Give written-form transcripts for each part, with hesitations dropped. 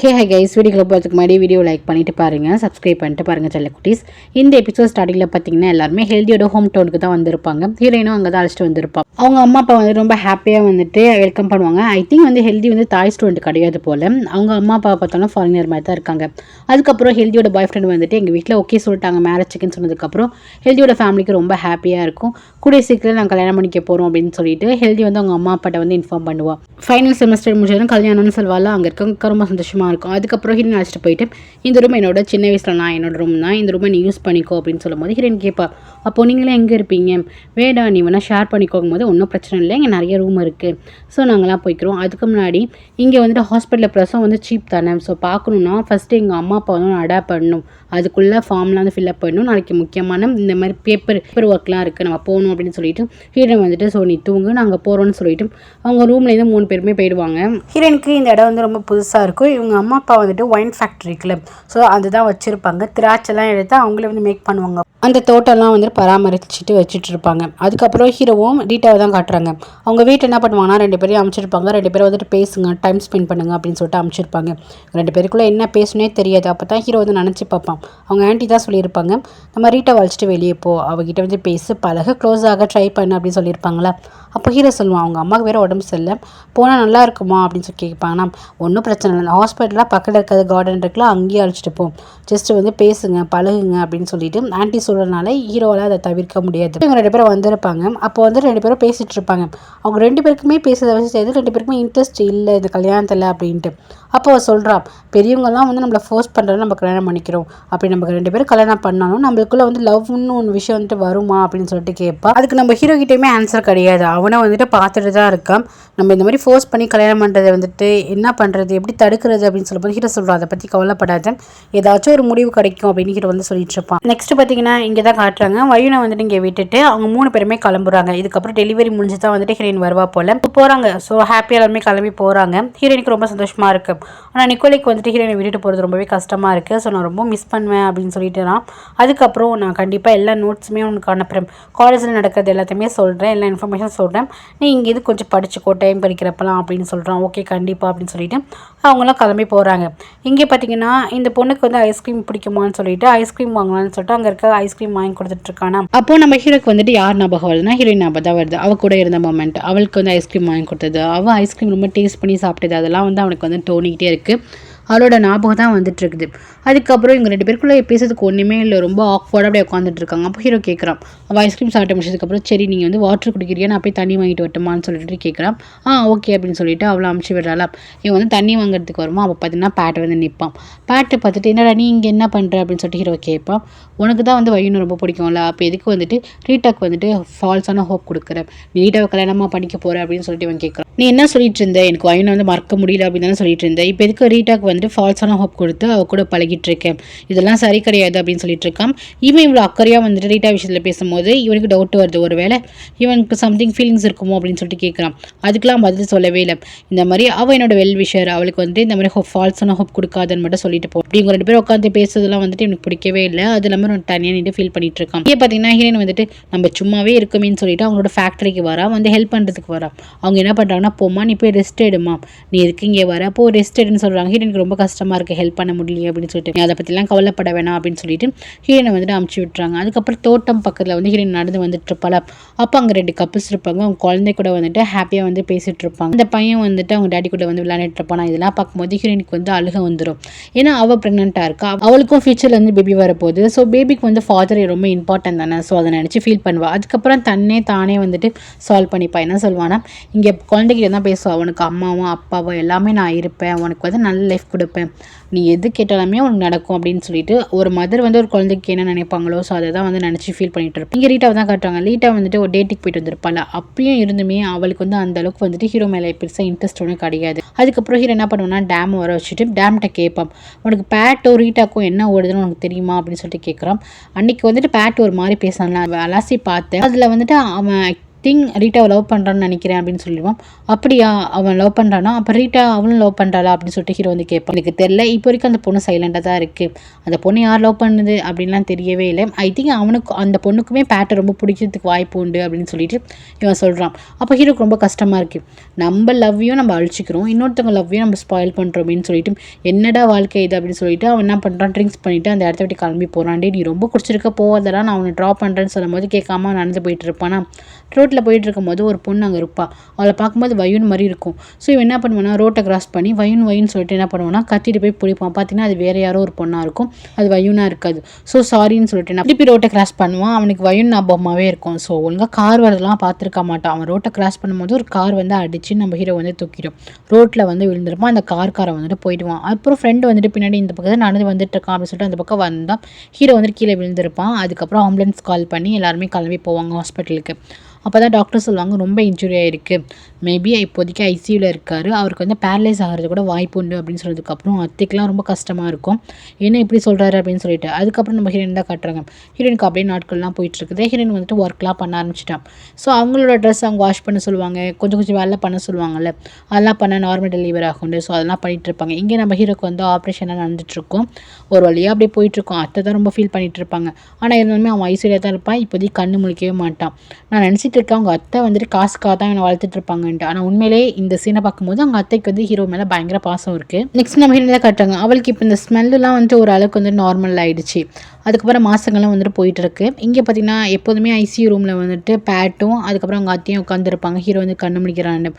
Hey guys, வீடியோக்குள்ள போகிறதுக்கு முன்னாடி வீடியோ லைக் பண்ணிட்டு பாருங்க, சப்ஸ்கிரைப் பண்ணிட்டு பாருங்க செல்ல குட்டீஸ். இந்த எபிசோட் ஸ்டார்டிங்கில் பார்த்தீங்கன்னா எல்லாருமே ஹெல்தியோட ஹோம் டவுனுக்கு தான் வந்திருப்பாங்க. ஹீரோயினும் அங்கே தான் அழைச்சிட்டு வந்திருப்பாங்க. அவங்க அம்மா அப்பா வந்து ரொம்ப ஹாப்பியாக வந்துட்டு வெல்கம் பண்ணுவாங்க. ஐ திங்க் வந்து ஹெல்தி வந்து தாய் ஸ்டூடெண்ட் கிடையாது போல. அவங்க அம்மா அப்பா பார்த்தாலும் ஃபாரினர் மாதிரி தான் இருக்காங்க. அதுக்கப்புறம் ஹெல்தியோட பாய் ஃப்ரெண்ட் வந்துட்டு எங்கள் வீட்டில் ஓகே சொல்லிட்டாங்க மேரேஜுக்குன்னு சொன்னதுக்கப்புறம் ஹெல்தியோட ஃபேமிலிக்கு ரொம்ப ஹாப்பியாக இருக்கும். கூடிய சீக்கிரம் நாங்கள் கல்யாணம் பண்ணிக்க போகிறோம் அப்படின்னு சொல்லிட்டு ஹெல்தி வந்து அவங்க அம்மா அப்பாட்ட வந்து இன்ஃபார்ம் பண்ணுவாள். ஃபைனல் செமஸ்டர் முடிச்சதும் கல்யாணம்னு சொல்வாள். அங்கே இருக்க ரொம்ப சந்தோஷமாக இருக்கும். அதுக்கப்புறம் ஹீரோயின் அழைச்சிட்டு போயிட்டு இந்த ரூம் என்னோட சின்ன வயசில் நான் என்னோட ரூம் தான், இந்த ரூமை நீ யூஸ் பண்ணிக்கோ அப்படின்னு சொல்லும் போது ஹீரோயின் கேட்பா, அப்போ நீங்களே எங்கே இருப்பீங்க, வேடா நீ வேணா ஷேர் பண்ணிக்கோங்கும் போது ஒன்றும் பிரச்சனை இல்லை, இங்கே நிறைய ரூம் இருக்குது, ஸோ நாங்களாம் போய்க்கிறோம். அதுக்கு முன்னாடி இங்கே வந்துட்டு ஹாஸ்பிட்டலில் ப்ரெஸ்ஸும் வந்து சீப் தானே, ஸோ பார்க்கணுன்னா ஃபஸ்ட்டு எங்கள் அம்மா அப்பா வந்து அடாப்ட் பண்ணணும், அதுக்குள்ளே ஃபார்ம்லாம் வந்து ஃபில்அப் பண்ணணும், நாளைக்கு முக்கியமான இந்த மாதிரி பேப்பர் ஒர்க்லாம் இருக்குது, நம்ம போகணும் அப்படின்னு சொல்லிட்டு ஹீரோயின் வந்துட்டு ஸோ நீ தூங்கு நாங்கள் போகிறோன்னு சொல்லிட்டு அவங்க ரூம்லேருந்து 3 பேருமே போயிடுவாங்க. ஹீரோயினுக்கு இந்த இடம் வந்து ரொம்ப புதுசாக இருக்கும். இவங்க அம்மா அப்பா வந்துட்டு ஒயின் ஃபேக்ட்ரிக்குள்ள ஸோ அதுதான் வச்சுருப்பாங்க. திராட்சைலாம் எடுத்து அவங்களே வந்து மேக் பண்ணுவாங்க. அந்த தோட்டம்லாம் வந்து பராமரிச்சுட்டு வச்சுட்டு இருப்பாங்க. அதுக்கப்புறம் ஹீரோவும் ரீட்டாவை தான் காட்டுறாங்க. அவங்க வீட்டில் என்ன பண்ணுவாங்கன்னா 2 பேரையும் அமைச்சிருப்பாங்க. 2 பேரும் வந்துட்டு பேசுங்க, டைம் ஸ்பெண்ட் பண்ணுங்க அப்படின்னு சொல்லிட்டு அமைச்சிருப்பாங்க. 2 பேருக்குள்ளே என்ன பேசுனே தெரியாது. அப்போ தான் ஹீரோ வந்து நினச்சி பார்ப்பான். அவங்க ஆன்ட்டி தான் சொல்லியிருப்பாங்க, நம்ம ரீட்டா வலிச்சிட்டு வெளியே போ, அவகிட்ட வந்து பேசு பழக, க்ளோஸ் ஆக ட்ரை பண்ணு அப்படின்னு சொல்லியிருப்பாங்களா. அப்போ ஹீரோ சொல்லுவான், அவங்க அம்மாவுக்கு வேறு உடம்பு சரியில்லை, போனால் நல்லா இருக்குமா அப்படின்னு சொல்லி கேட்பாங்கன்னா, ஒன்றும் பிரச்சனை இல்லை, ஹாஸ்பிட்டலாக பக்கத்தில் இருக்கிறது கார்டன் இருக்குல்ல, அங்கேயே அழைச்சிட்டு போ, ஜஸ்ட் வந்து பேசுங்க பழகுங்க அப்படின்னு சொல்லிட்டு ஆன்ட்டி சொல்கிறதுனால ஹீரோவால் அதை தவிர்க்க முடியாது. இவங்க 2 பேரும் வந்திருப்பாங்க. அப்போ வந்து 2 பேரும் பேசிகிட்டு இருப்பாங்க. அவங்க 2 பேருக்குமே பேசுறத வச்சு செய்யுது, 2 பேருக்குமே இன்ட்ரெஸ்ட் இல்லை இந்த கல்யாணத்தில் அப்படின்ட்டு. அப்போ அவள் சொல்கிறான், பெரியவங்கலாம் வந்து நம்மளை ஃபோர்ஸ் பண்ணுறது நம்ம கல்யாணம் பண்ணிக்கிறோம், அப்படி நம்ம 2 பேரும் கல்யாணம் பண்ணாலும் நம்மளுக்குள்ளே வந்து லவ்னு ஒன்று விஷயம் வந்துட்டு வருமா அப்படின்னு சொல்லிட்டு கேட்பா. அதுக்கு நம்ம ஹீரோ கிட்டேயுமே ஆன்சர் கிடையாது. அவனை வந்துட்டு பார்த்துட்டு தான் இருக்கான். நம்ம இந்த மாதிரி ஃபோர்ஸ் பண்ணி கல்யாணம் பண்ணுறதை வந்துட்டு என்ன பண்ணுறது, எப்படி தடுக்கிறது அப்படின்னு சொல்லும்போது ஹீரோ சொல்கிறான், அதை பற்றி கவலைப்படாத, ஏதாச்சும் ஒரு முடிவு கிடைக்கும் அப்படின்னு ஹீரோ வந்து சொல்லிட்டு இருப்பான். நெக்ஸ்ட் பார்த்தீங்கன்னா இங்கே தான் காட்டுறாங்க. வயுனை வந்துட்டு இங்கே விட்டுட்டு அவங்க 3 பேருமே கிளம்புறாங்க. இதுக்கப்புறம் டெலிவரி முடிஞ்சு தான் வந்துட்டு ஹீரோயின் வருவா போல போகிறாங்க. ஸோ ஹாப்பியாக எல்லாருமே கிளம்பி போகிறாங்க. ஹீரோயினுக்கு ரொம்ப சந்தோஷமாக இருக்குது. ஆனால் நிக்கோலைக்கு வந்துட்டு ஹீரோயினை விட்டுட்டு போகிறது ரொம்பவே கஷ்டமாக இருக்குது. ஸோ நான் ரொம்ப மிஸ் பண்ணுவேன் அப்படின்னு சொல்லிட்டு நான் அதுக்கப்புறம் நான் கண்டிப்பாக எல்லா நோட்ஸுமே உனக்கு அனுப்புகிறேன், காலேஜில் நடக்கிறது எல்லாத்தையுமே சொல்கிறேன், எல்லா இன்ஃபர்மேஷன் சொல்கிறேன், நீ இங்கே இது கொஞ்சம் படிச்சுக்கோ டைம் படிக்கிறப்பலாம் அப்படின்னு சொல்கிறான். ஓகே கண்டிப்பாக அப்படின்னு சொல்லிட்டு அவங்களாம் கிளம்பி போகிறாங்க. இங்கே பார்த்தீங்கன்னா இந்த பொண்ணுக்கு வந்து ஐஸ்கிரீம் பிடிக்குமான்னு சொல்லிட்டு ஐஸ்கிரீம் வாங்கலாம்னு சொல்லிட்டு அங்கே இருக்க ஐஸ்கிரீம் வாங்கி கொடுத்துட்ருக்கானா. அப்போது நம்ம ஹீரோக்கு வந்துட்டு யார் ஞாபகம் வருதுன்னா ஹீரோயின் ஞாபகம் தான் வருது. அவள் கூட இருந்த மொமெண்ட், அவளுக்கு வந்து ஐஸ்கிரீம் வாங்கி கொடுத்தது, அவள் ஐஸ்கிரீம் ரொம்ப டேஸ்ட் பண்ணி சாப்பிட்டது, அதெல்லாம் வந்து அவனுக்கு வந்து தோணிக்கிட்டே இருக்குது. அவளோட ஞாபகம் தான் வந்துட்டு இருக்குது. அதுக்கப்புறம் இவங்க 2 பேருக்குள்ளே பேசுறதுக்கு ஒன்றுமே இல்லை, ரொம்ப ஆக்வர்டாக அப்படியே உட்காந்துட்டு இருக்காங்க. அப்போ ஹீரோ கேட்குறான், அவள் ஐஸ்கிரீம் சாப்பிட்டு முடிச்சதுக்கப்புறம் சரி நீங்கள் வந்து வாட்டர் குடிக்கிறியா, நான் போய் தண்ணி வாங்கிட்டு வரட்டுமான்னு சொல்லிட்டு கேட்குறான். ஓகே அப்படின்னு சொல்லிட்டு அவளை அமுச்சு விடுறாளா. இவன் வந்து தண்ணி வாங்குறதுக்கு வருமா. அப்போ பார்த்தீங்கன்னா பேட்டை வந்து நிற்பான். பேட்டை பார்த்துட்டு என்னடா நீ இங்கே என்ன பண்ணுற அப்படின்னு சொல்லிட்டு ஹீரோ கேட்பான். உனக்கு தான் வந்து வயுன்னு ரொம்ப பிடிக்கும்ல, அப்போ எதுக்கு வந்துட்டு ரீட்டாக்கு வந்துட்டு ஃபால்ஸான ஹோப் கொடுக்குறேன், நீ ரீட்டாவை கல்யாணமாக பண்ணிக்க போகிற அப்படின்னு சொல்லிட்டு இவன் கேட்குறான். நீ என்ன சொல்லிட்டு இருந்த, எனக்கு வயுனை வந்து மறக்க முடியல அப்படின்னு தானே சொல்லிட்டு இருந்தேன், இப்போ எதுக்கு ரீட்டாக்கு வந்துட்டு ஃபால்ஸான ஹோப் கொடுத்து அவள் கூட பழகிட்டு இருக்கேன், இதெல்லாம் சரி கிடையாது அப்படின்னு சொல்லிட்டு இருக்கான். இவன் இவ்வளோ அக்கறையாக வந்துட்டு ரீட்டா விஷயத்தில் பேசும்போது இவனுக்கு டவுட் வருது, ஒரு வேளை இவனுக்கு சம்திங் ஃபீலிங்ஸ் இருக்குமோ அப்படின்னு சொல்லிட்டு கேட்குறான். அதுக்கெலாம் பதில் சொல்லவே இல்லை. இந்த மாதிரி அவள் என்னோட வெல் விஷர், அவளுக்கு வந்துட்டு இந்த மாதிரி ஃபால்ஸான ஹோப் கொடுக்காதுன்னு மட்டும் சொல்லிட்டு போ. இப்படி இவங்க 2 பேரும் உட்காந்து பேசுறதுலாம் வந்துட்டு எனக்கு பிடிக்கவே இல்லை. அது இல்லாமல் ஒரு தனியாக நின்று ஃபீல் பண்ணிட்டு இருக்கான். இங்கே பார்த்தீங்கன்னா ஹீரோயின் வந்துட்டு நம்ம சும்மாவே இருக்குமேன்னு சொல்லிட்டு அவங்களோட ஃபேக்டரிக்கு வரா, வந்து ஹெல்ப் பண்ணுறதுக்கு வரா. அவங்க என்ன பண்ணுறாங்கன்னா, போமா நீ போய் ரெஸ்ட் எடுமா, நீ எதுக்கு இங்கே வர, அப்போ ரெஸ்ட் எடுன்னு சொல்கிறாங்க. ஹீரோயினுக்கு ரொம்ப கஷ்டமாக இருக்குது, ஹெல்ப் பண்ண முடியல அப்படின்னு சொல்லிட்டு நீ அதை பற்றிலாம் கவலைப்பட வேணாம் அப்படின்னு சொல்லிட்டு ஹீரோயினை வந்துட்டு அமுச்சு விட்டுறாங்க. அதுக்கப்புறம் தோட்டம் பக்கத்தில் வந்து ஹீரோயின் நடந்து வந்துட்டு இருப்பாள். அப்போ அங்கே 2 கப்பிள்ஸ் இருப்பாங்க. அவங்க குழந்தை கூட வந்துட்டு ஹாப்பியாக வந்து பேசிட்டு இருப்பாங்க. அந்த பையன் வந்துட்டு அவங்க டேடி கூட வந்து விளையாண்டுட்டு இருப்பானா. இதெல்லாம் பார்க்கும்போது ஹீரோயினுக்கு வந்து அழுக வந்துடும். ஏன்னா அவள் ப்ரெக்னெண்ட்டாக இருக்கா, அவளுக்கும் ஃபியூச்சரில் வந்து பேபி வரப்போகுது. ஸோ பேபிக்கு வந்து ஃபாதர் ரொம்ப இம்பார்ட்டன்ட் தானே, ஸோ அதை நினச்சி ஃபீல் பண்ணுவாள். அதுக்கப்புறம் தானே வந்துட்டு சால்வ் பண்ணிப்பா. என்ன சொல்வானா, இங்கே குழந்தைகிட்ட தான் பேசுவாள், அவனுக்கு அம்மாவும் அப்பாவும் எல்லாமே நான் இருப்பேன், உனக்கு வந்து நல்ல லைஃப் கொடுப்பேன், நீ எது கேட்டாலுமே உனக்கு நடக்கும் அப்படின்னு சொல்லிட்டு ஒரு மதர் வந்து ஒரு குழந்தைக்கு என்ன நினைப்பாங்களோ ஸோ அதை தான் வந்து நினச்சி ஃபீல் பண்ணிட்டு இருப்பேன். இங்கே ரீட்டாவை தான் காட்டுறாங்க. ரீட்டா வந்துட்டு ஒரு டேட்டுக்கு போயிட்டு வந்திருப்பாள். அப்பயும் இருந்துமே அவளுக்கு வந்து அந்த அளவுக்கு வந்துட்டு ஹீரோ மேலே பெருசாக இன்ட்ரெஸ்ட் ஒன்றும் கிடையாது. அதுக்கப்புறம் ஹீரோ என்ன பண்ணுவோம்னா டேம் வர வச்சுட்டு டேம்கிட்ட கேட்பான், உனக்கு பேட்டோ ரீட்டாக்கும் என்ன ஓடுதுன்னு உனக்கு தெரியுமா அப்படின்னு சொல்லிட்டு கேட்குறான். அன்னைக்கு வந்துட்டு பேட் ஒரு மாதிரி பேசான்ல, அலாசி பார்த்தேன், அதில் வந்துட்டு அவன் திங்க் ரீட்டாவை லவ் பண்ணுறான்னு நினைக்கிறேன் அப்படின்னு சொல்லிடுவான். அப்படியா, அவன் லவ் பண்ணுறானா, அப்போ ரீட்டா அவளும் லவ் பண்ணுறாளா அப்படின்னு சொல்லிட்டு ஹீரோ வந்து கேட்பான். எனக்கு தெரியல, இப்போ வரைக்கும் அந்த பொண்ணு சைலண்டாக தான் இருக்குது. அந்த பொண்ணு யார் லவ் பண்ணுது அப்படின்லாம் தெரியவே இல்லை. ஐ திங்க் அவனுக்கு அந்த பொண்ணுக்குமே பேட்டை ரொம்ப பிடிக்கிறதுக்கு வாய்ப்பு உண்டு அப்படின்னு சொல்லிட்டு இவன் சொல்கிறான். அப்போ ஹீரோக்கு ரொம்ப கஷ்டமாக இருக்குது. நம்ம லவ்வையும் நம்ம அழிச்சிக்கிறோம், இன்னொருத்தவங்க லவ்வையும் நம்ம ஸ்பாயில் பண்ணுறோமேன்னு சொல்லிட்டு என்னடா வாழ்க்கை இது அப்படின்னு சொல்லிட்டு அவன் என்ன பண்ணுறான், ட்ரிங்க்ஸ் பண்ணிவிட்டு அந்த இடத்த விட்டு கிளம்பி போகிறான். நீ ரொம்ப குடிச்சிருக்க போவதெல்லாம் நான் அவனை ட்ரா பண்ணுறேன்னு சொல்லும் போது கேட்காம நடந்து போயிட்டு இருப்பானா. ரோட்டில் போயிட்டு இருக்கும்போது ஒரு பொண்ணு அங்கே இருப்பாள். அவளை பார்க்கும்போது வயுன் மாதிரி இருக்கும். ஸோ இவன் என்ன பண்ணுவானா, ரோட்டை கிராஸ் பண்ணி வயுன்னு சொல்லிட்டு என்ன பண்ணுவானா, கத்திட்டு போய் பிடிப்பான். பார்த்தீங்கன்னா அது வேறு யாரோ ஒரு பொண்ணாக இருக்கும், அது வயுனாக இருக்காது. ஸோ சாரின்னு சொல்லிட்டு நான் திருப்பி ரோட்டை கிராஸ் பண்ணுவான். அவனுக்கு வயுன் ஞாபகமாகவே இருக்கும். ஸோ ஒழுங்காக கார் வரதெல்லாம் பார்த்துருக்க மாட்டான். அவன் ரோட்டை கிராஸ் பண்ணும்போது ஒரு கார் வந்து அடித்து நம்ம ஹீரோ வந்து தூக்கிடும். ரோட்டில் வந்து விழுந்திருப்பான். அந்த காரை வந்துட்டு போயிடுவான். அப்புறம் ஃப்ரெண்டு வந்துட்டு பின்னாடி இந்த பக்கத்தில் நடந்து வந்துட்டு இருக்கான் அப்படின்னு சொல்லிட்டு அந்த பக்கம் வந்தால் ஹீரோ வந்துட்டு கீழே விழுந்திருப்பான். அதுக்கப்புறம் ஆம்புலன்ஸ் கால் பண்ணி எல்லாருமே கிளம்பி போவாங்க ஹாஸ்பிட்டலுக்கு. அப்போ தான் டாக்டர் சொல்லுவாங்க ரொம்ப இன்ஜுரி ஆகிருக்கு, மேபி இப்போதைக்கு ஐசியூவில் இருக்கார், அவருக்கு வந்து பேரலைஸ் ஆகிறது கூட வாய்ப்பு உண்டு அப்படின்னு சொன்னதுக்கப்புறம் அத்தைக்கெலாம் ரொம்ப கஷ்டமாக இருக்கும். என்ன இப்படி சொல்கிறாரு அப்படின்னு சொல்லிட்டு அதுக்கப்புறம் நம்ம ஹீரோயின் தான் காட்டுறாங்க. ஹீரோயினுக்கு அப்படியே நாட்கள்லாம் போயிட்டுருக்குது. ஹீரோயின் வந்துட்டு ஒர்க்லாம் பண்ண ஆரம்பிச்சிட்டான். ஸோ அவங்களோட ட்ரெஸ் அவங்க வாஷ் பண்ண சொல்லுவாங்க, கொஞ்சம் வேலை பண்ண சொல்லுவாங்கள்ல, அதெல்லாம் பண்ண நார்மல் டெலிவரி ஆகுண்டு. ஸோ அதெல்லாம் பண்ணிகிட்டு இருப்பாங்க. இங்கே நம்ம ஹீரோக்கு வந்து ஆப்ரேஷனாக நடந்துகிட்ருக்கும். ஒரு வழியாக அப்படியே போயிட்டுருக்கோம். அத்தை தான் ரொம்ப ஃபீல் பண்ணிகிட்டு இருப்பாங்க. ஆனால் இருந்தாலுமே அவன் ஐசியூவில் தான் இருப்பான். இப்போதைக்கு கண்ணு முழிக்கவே மாட்டான். நான் நினச்சிட்டு இருக்கேன் அவங்க அத்தை வந்துட்டு காசுக்காக தான் என்னை வளர்த்துட்டு இருப்பாங்கன்ட்டு. ஆனால் உண்மையிலே இந்த சீனை பார்க்கும்போது அவங்க அத்தைக்கு வந்து ஹீரோ மேலே பயங்கர பாசம் இருக்குது. நெக்ஸ்ட் நம்ம ஹீரோ தான் காட்டுறாங்க. அவளுக்கு இப்போ இந்த ஸ்மெல்லாம் வந்துட்டு ஒரு அளவுக்கு வந்து நார்மல் ஆகிடுச்சு. அதுக்கப்புறம் மாதங்கள்லாம் வந்துட்டு போயிட்டுருக்கு. இங்கே பார்த்திங்கன்னா எப்போதுமே ஐசியூ ரூமில் வந்துட்டு பேட்டும் அதுக்கப்புறம் அவங்க அத்தையும் உட்காந்துருப்பாங்க. ஹீரோ வந்து கண்ணு முடிக்கிறான்னு.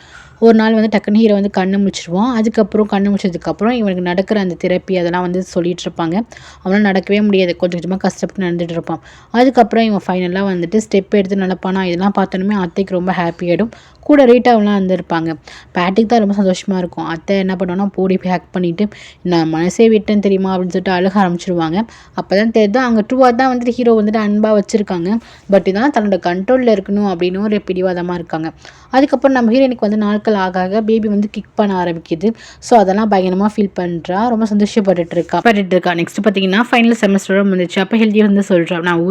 ஒரு நாள் வந்து டக்குன்னு ஹீரோ வந்து கண்ணு முடிச்சிடுவான். அதுக்கப்புறம் கண்ணு முடிச்சதுக்கப்புறம் இவனுக்கு நடக்கிற அந்த தெரப்பி அதெல்லாம் வந்து சொல்லிகிட்டு இருப்பாங்க. அவனால் நடக்கவே முடியாது, கொஞ்சமாக கஷ்டப்பட்டு நடந்துகிட்டு இருப்பான். அதுக்கப்புறம் இவன் ஃபைனலாக வந்துட்டு ஸ்டெப் எடுத்து நடப்பானா. இதெல்லாம் பார்த்தோன்னே அத்தைக்கு ரொம்ப ஹாப்பி ஆகிடும். கூட ரீட்டாவெலாம் வந்திருப்பாங்க. பேட்டிக்கு தான் ரொம்ப சந்தோஷமாக இருக்கும். அத்தை என்ன பண்ணுவாங்கன்னா போடி போய் ஹேக் பண்ணிவிட்டு நான் மனசே விட்டேன்னு தெரியுமா அப்படின்னு சொல்லிட்டு அழுக ஆரம்பிச்சிடுவாங்க. அப்போ தான் தெரியுது அங்கே ட்ரூவாக தான் வந்துட்டு ஹீரோ வந்துட்டு அன்பாக வச்சுருக்காங்க. பட் இதெல்லாம் தன்னோட கண்ட்ரோலில் இருக்கணும் அப்படின்னு ஒரு பிடிவாதமாக இருக்காங்க. அதுக்கப்புறம் நம்ம ஹீரோயினுக்கு வந்து நாட்கள் ஆக பேபி வந்து கிக் பண்ண ஆரம்பிக்குது. ஸோ அதெல்லாம் பயங்கரமாக ஃபீல் பண்ணுறா, ரொம்ப சந்தோஷப்பட்டுட்டு இருக்கா. நெக்ஸ்ட் பார்த்தீங்கன்னா ஃபைனல் செமஸ்டரும் வந்துச்சு. அப்போ ஹெல்த்தியாக வந்து சொல்கிறா நான்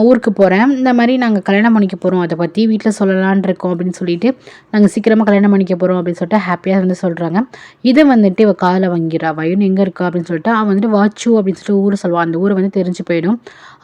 ஊருக்கு போகிறேன், இந்த மாதிரி நாங்கள் கல்யாணம் பண்ணிக்க போகிறோம், அதை பற்றி வீட்டில் சொல்லலான் இருக்கோம் அப்படின்னு சொல்லிட்டு நாங்கள் சீக்கிரமாக கல்யாணம் பண்ணிக்க போகிறோம் அப்படின்னு சொல்லிட்டு ஹாப்பியாக வந்து சொல்கிறாங்க. இதை வந்துட்டு இவள் காதில் வாங்கிறா. வயுன் எங்கே இருக்கா அப்படின்னு சொல்லிட்டு அவன் வந்துட்டு வாச்சு அப்படின்னு சொல்லிட்டு ஊரை சொல்லுவான். அந்த ஊரை வந்து தெரிஞ்சு போயிடும்.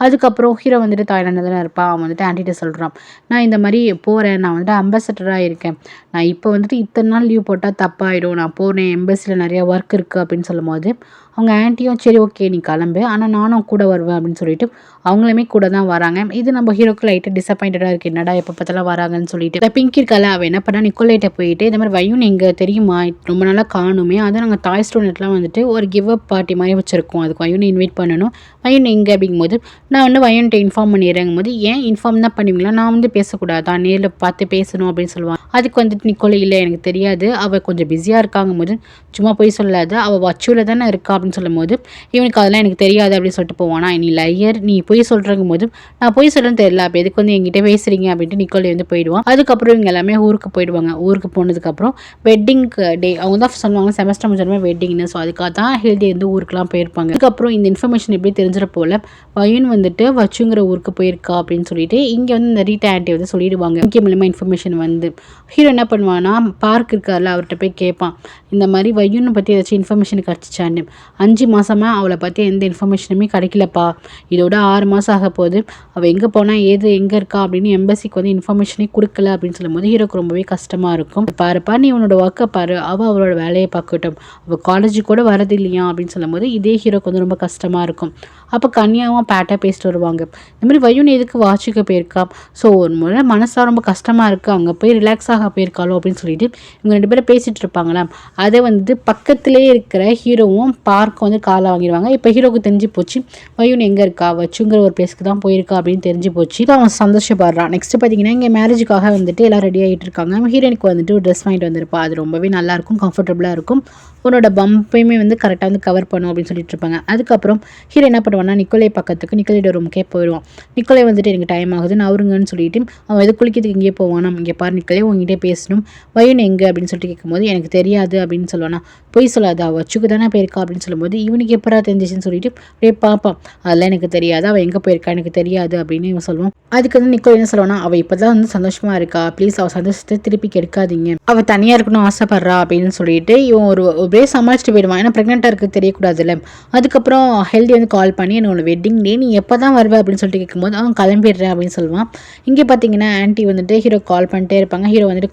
அதுக்கப்புறம் ஹீரோ வந்துட்டு தாய்லாண்டில் தான் இருப்பான். அவன் வந்துட்டு ஆன்ட்டிகிட்ட சொல்கிறான், நான் இந்த மாதிரி போகிறேன், நான் வந்துட்டு அம்பாசடராக இருக்கேன், நான் இப்போ வந்துட்டு இத்தனை நாள் லீவ் போட்டால் தப்பாயிடும், நான் போகிறேன், எம்பசியில் நிறையா ஒர்க் இருக்குது அப்படின்னு சொல்லும் போது அவங்க ஆன்ட்டியும் சரி ஓகே நீ கிளம்பு, ஆனால் நானும் கூட வருவேன் அப்படின்னு சொல்லிட்டு அவங்களுமே கூட தான் வராங்க. இது நம்ம ஹீரோக்கு லைட்டாக டிசப்பாயிண்டடாக இருக்குது, என்னடா எப்போ பார்த்தாலும் வராங்கன்னு சொல்லிட்டு. பிங்கி இருக்கால, அவள் என்ன பண்ணா நிக்கோலேட்டை போயிட்டு இந்த மாதிரி வயுன் எங்கே தெரியுமா, ரொம்ப நாளாக காணுமே, அதை நாங்கள் தாய் ஸ்டூடெண்ட்லாம் வந்துட்டு ஒரு கிவ் அப் பார்ட்டி மாதிரி வச்சுருக்கோம், அதுக்கு வயுனை இன்வைட் பண்ணணும், வயுன் எங்கே அப்படிங்கும்போது நான் வந்து வயுன்ட்ட இன்ஃபார்ம் பண்ணிடுறேங்கும் போது ஏன் இன்ஃபார்ம் தான் பண்ணுவீங்களா, நான் வந்து பேசக்கூடாதா, நேரில் பார்த்து பேசணும் அப்படின்னு சொல்லுவான். அதுக்கு வந்துட்டு நிக்கோலே இல்லை எனக்கு தெரியாது, அவள் கொஞ்சம் பிஸியாக இருக்காங்கும் போது சும்மா போய் சொல்லாது, அவள் வச்சூவில் தானே இருக்கா அப்படின்னு சொல்லும் போது இவனுக்கு அதெல்லாம் எனக்கு தெரியாது அப்படின்னு சொல்லிட்டு போவானா. நீ லையர், நீ போய் சொல்கிறங்கும் போது நான் போய் சொல்கிறேன்னு தெரியல, அப்போ எதுக்கு வந்து என்கிட்ட பேசுகிறீங்க அப்படின்ட்டு நிக்கோலே வந்து போயிடுவான். அதுக்கப்புறம் இவங்க எல்லாமே ஊருக்கு போயிடுவாங்க. ஊருக்கு போனதுக்கப்புறம் வெட்டிங்க்கு டே அவங்க தான் சொல்லுவாங்க செமஸ்டர் முடிஞ்ச வெட்டிங்னு. ஸோ அதுக்காக தான் ஹெல்தி வந்து ஊருக்குலாம் போயிருப்பாங்க. அதுக்கப்புறம் இந்த இன்ஃபர்மேஷன் எப்படி தெரிஞ்சிட போல வயுன் வந்துட்டு வச்சுங்கிற ஊருக்கு போயிருக்கா அப்படின்னு சொல்லிட்டு இங்கே வந்து இந்த ரீட்டா ஆன்ட்டி வந்து சொல்லிடுவாங்க. முக்கிய மூலமாக இன்ஃபர்மேஷன் வந்து ஹீரோ என்ன பண்ணுவான்னா பார்க் இருக்கார்ல அவர்கிட்ட போய் கேட்பான், இந்த மாதிரி வயுனை பற்றி ஏதாச்சும் இன்ஃபர்மேஷன் கிடச்சிச்சான்னு. 5 மாதமாக அவளை பற்றி எந்த இன்ஃபர்மேஷனுமே கிடைக்கலப்பா, இதோட 6 மாதம் ஆக போகுது, அவள் எங்கே போனால் ஏது எங்கே இருக்கா அப்படின்னு எம்பசிக்கு வந்து இன்ஃபர்மேஷனே கொடுக்கல அப்படின்னு சொல்லும்போது ஹீரோக்கு ரொம்பவே கஷ்டமாக இருக்கும். பாருப்பா நீ உன்னோட ஒர்க்கை பாரு, அவளோட வேலையை பார்க்கட்டும், அவள் காலேஜுக்கு கூட வரது இல்லையா அப்படின்னு சொல்லும்போது இதே ஹீரோக்கு வந்து ரொம்ப கஷ்டமாக இருக்கும். அப்போ கன்யாவும் பேட்டாக பேசிட்டு வருவாங்க. இந்த மாதிரி வயுன் எதுக்கு வாட்சுக்கு போயிருக்கா, ஸோ ஒரு முறை மனசாக ரொம்ப கஷ்டமாக இருக்குது, அங்கே போய் ரிலாக்ஸ் ஆக போயிருக்காளோ அப்படின்னு சொல்லிட்டு இவங்க 2 பேரும் பேசிகிட்டு இருப்பாங்களா. அதை வந்து பக்கத்துலேயே இருக்கிற ஹீரோவும் பார்க்க வந்து காலை வாங்கிடுவாங்க. இப்போ ஹீரோக்கு தெரிஞ்சு போச்சு வயுன் எங்கே இருக்கா, வச்சுங்கிற ஒரு பிளேஸ்க்கு தான் போயிருக்கா அப்படின்னு தெரிஞ்சு போச்சு. அவன் சந்தோஷப்படுறான். நெக்ஸ்ட் பார்த்தீங்கன்னா இங்கே மேரேஜுக்காக வந்துட்டு எல்லாம் ரெடி ஆகிட்டு இருக்காங்க. ஹீரோனுக்கு வந்துட்டு ஒரு ட்ரெஸ் வாங்கிட்டு வந்திருப்பா, அது ரொம்பவே நல்லாயிருக்கும், கம்ஃபர்டபுளாக இருக்கும். உன்னோட பம்பையுமே வந்து கரெக்டாக வந்து கவர் பண்ணும் அப்படின்னு சொல்லிட்டு இருப்பாங்க. அதுக்கப்புறம் ஹீரோ என்ன பண்ணுவான்னா நிக்கோலை பக்கத்துக்கு நிக்கோலையோட ரூமுக்கே போயிடுவான். நிக்கோலை வந்துட்டு எனக்கு டைம் ஆகுது நான் அவருங்கன்னு சொல்லிட்டு அவன் எது குளிக்கிறதுக்கு இங்கேயே போவானா, இங்கே பாரு நிக்கோலை உங்ககிட்டே பேசணும், வயன் எங்கே அப்படின்னு சொல்லிட்டு கேட்கும்போது எனக்கு தெரியாது அப்படின்னு சொல்லுவானா. பொய் சொல்லாத அவள் வச்சுக்கு தானே போயிருக்கா அப்படின்னு சொல்லும்போது இவனுக்கு எப்படா தெரிஞ்சிச்சுன்னு சொல்லிட்டு அப்படியே பார்ப்பான். அதெல்லாம் எனக்கு தெரியாது, அவள் எங்கே போயிருக்கா எனக்கு தெரியாது அப்படின்னு இவன் சொல்லுவான். அதுக்கு வந்து நிக்கோலை என்ன சொல்லுவானா, அவள் இப்போதான் வந்து சந்தோஷமா இருக்கா, ப்ளீஸ் அவள் சந்தோஷத்தை திருப்பி கெடுக்காதீங்க, அவள் தனியாக இருக்கணும் ஆசைப்படுறா அப்படின்னு சொல்லிட்டு இவன் ஒரே சமாளிச்சுட்டு போயிடுவான். ஏன்னா ப்ரெக்னெண்ட்டாக இருக்குது தெரியக்கூடாதுல்ல. அதுக்கப்புறம் ஹெல்தி வந்து கால் பண்ணி என்னோட வெட்டிங் டே நீ எப்போ தான் வருவ அப்படின்னு சொல்லிட்டு கேட்கும்போது அவன் கிளம்பிடுறேன் அப்படின்னு சொல்லுவான். இங்கே பார்த்தீங்கன்னா ஆன்ட்டி வந்துட்டு ஹீரோ கால் பண்ணிட்டே இருப்பாங்க. ஹீரோ வந்துட்டு